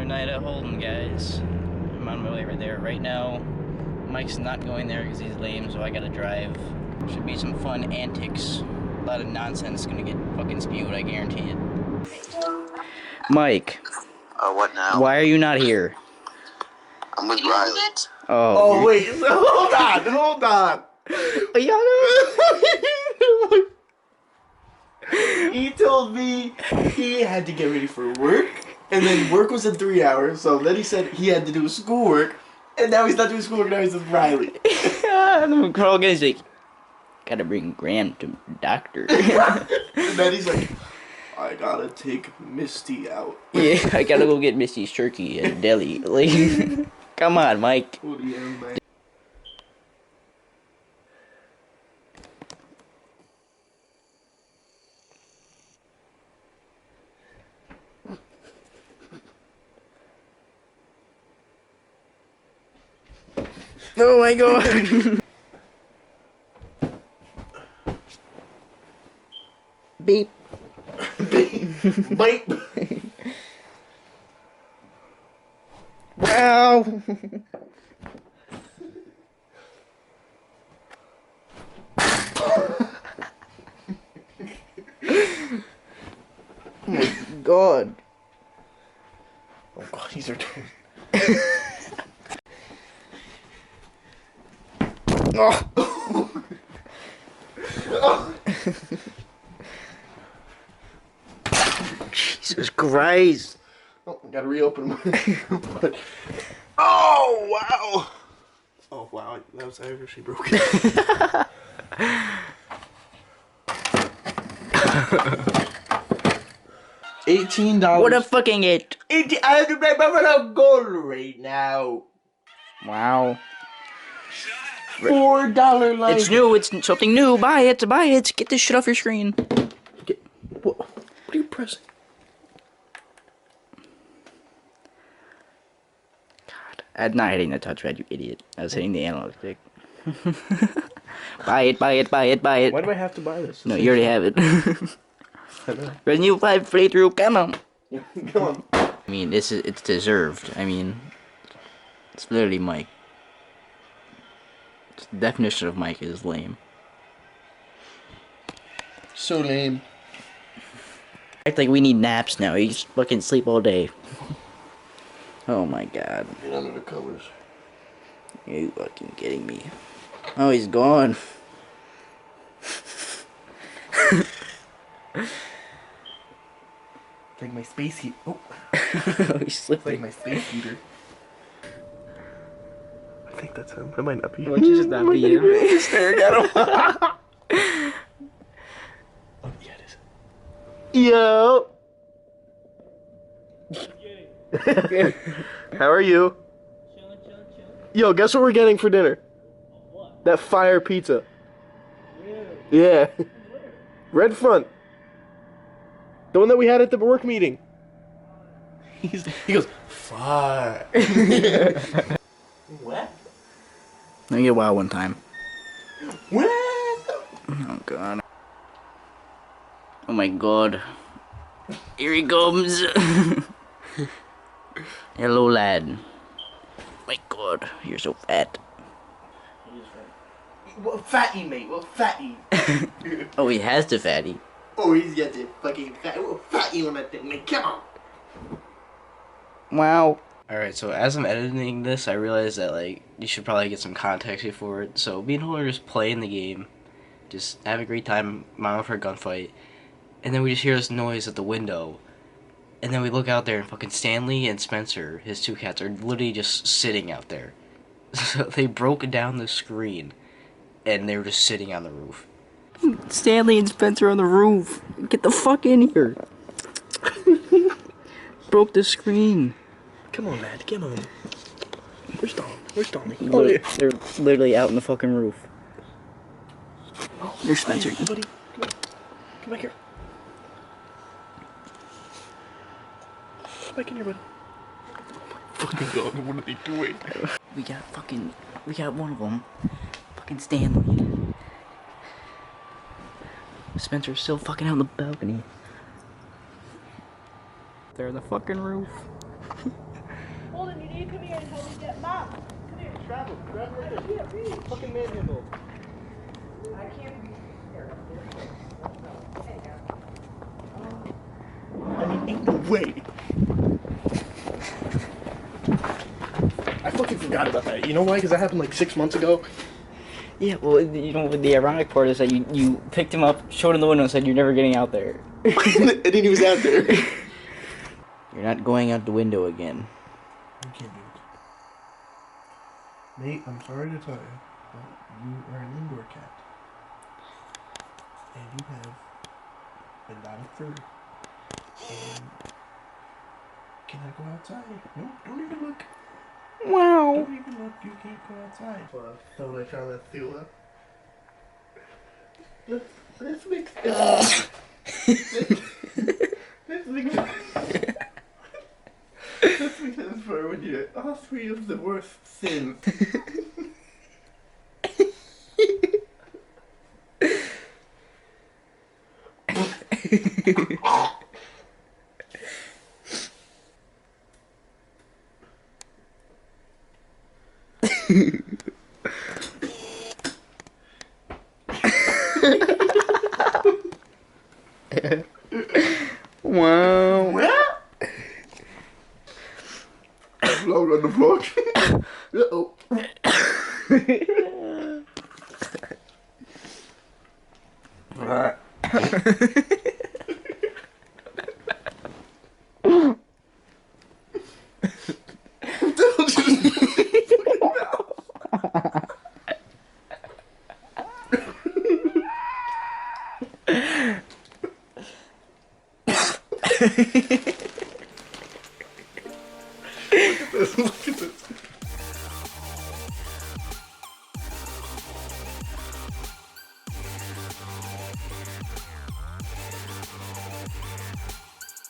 night at Holden, guys. I'm on my way right there. Right now, Mike's not going there because he's lame, so I gotta drive. Should be some fun antics. A lot of nonsense gonna get fucking spewed, I guarantee it. Mike. What now? Why are you not here? I'm with Riley. Oh, wait. Hold on. He told me he had to get ready for work, and then work was in 3 hours, so then he said he had to do schoolwork, and now he's not doing schoolwork, now he's with Riley. And Carl gets like, gotta bring Graham to the doctor. And then he's like, I gotta take Misty out. Yeah, I gotta go get Misty's turkey at deli. Like, come on, Mike. Oh, yeah, man. Oh my god. Beep. Beep. Beep. Wow. Oh my god. Oh god, these are turning. Oh. Jesus Christ. Oh, I gotta reopen my. Oh wow! Oh wow, that was actually broken. $18. What a fucking it. I have to pay my gold right now. Wow. $4 line. It's new, it's something new. Buy it, buy it. Get this shit off your screen. What are you pressing? God, I'm not hitting the touchpad, you idiot. I was hitting the analog stick. Buy it, buy it, buy it, buy it. Why do I have to buy this? No, you already have it. Resident Evil 5 playthrough, come on. Come on. I mean, it's deserved. I mean, it's literally Mike. The definition of Mike is lame. So lame. Act like we need naps now. You just fucking sleep all day. Oh my god. Get under the covers. Are you fucking kidding me? Oh, he's gone. Like my space heat. Oh. Oh, he's slipping. Like my space heater. I think that's him. That might not be him. Why don't you just not be him? Staring at him. Oh, yeah, it is. Yo. How are you? Chillin'. Yo, guess what we're getting for dinner? What? That fire pizza. Really? Yeah. Where? Red Front. The one that we had at the work meeting. He goes, fire. What? Let me get wild one time. What? Oh god. Oh my god. Here he comes. Hello, lad. My god, you're so fat. What fatty, mate? What fatty? Oh, he has the fatty. Oh, he's got the fucking fatty. What fatty on that thing, mate? Come on. Wow. Alright, so as I'm editing this, I realized that, like, you should probably get some context before it. So, me and Holden are just playing the game, just have a great time, mount for a gunfight, and then we just hear this noise at the window, and then we look out there, and fucking Stanley and Spencer, his two cats, are literally just sitting out there. So, they broke down the screen, and they were just sitting on the roof. Stanley and Spencer on the roof! Get the fuck in here! Broke the screen. Come on, lad. Come on. Where's Dom? Where's Tommy? They're literally out on the fucking roof. Oh, there's Spencer. Hey, buddy. Come on. Come back here. Come back in here, buddy. Oh my fucking god, what are they doing? We got one of them. Fucking Stanley. Spencer's still fucking out on the balcony. They're on the fucking roof. Travel. Grab it right there. Fucking manhandle. I mean, ain't no way. I fucking forgot about that. You know why? Because that happened like 6 months ago. Yeah, well, you know, the ironic part is that you picked him up, showed him the window, and said, "You're never getting out there." And then he was out there. You're not going out the window again. You can't do it. Mate, I'm sorry to tell you, but you are an indoor cat. And you have a lot of fur. And cannot go outside. Nope, don't even look. Wow. Don't even look, you can't go outside. So I trying to feel up. Let's mix this. Let's mix this. Let's mix this for when you all three of the worst sins. Wow. Vlog on the vlog. Uh-oh. Look at this.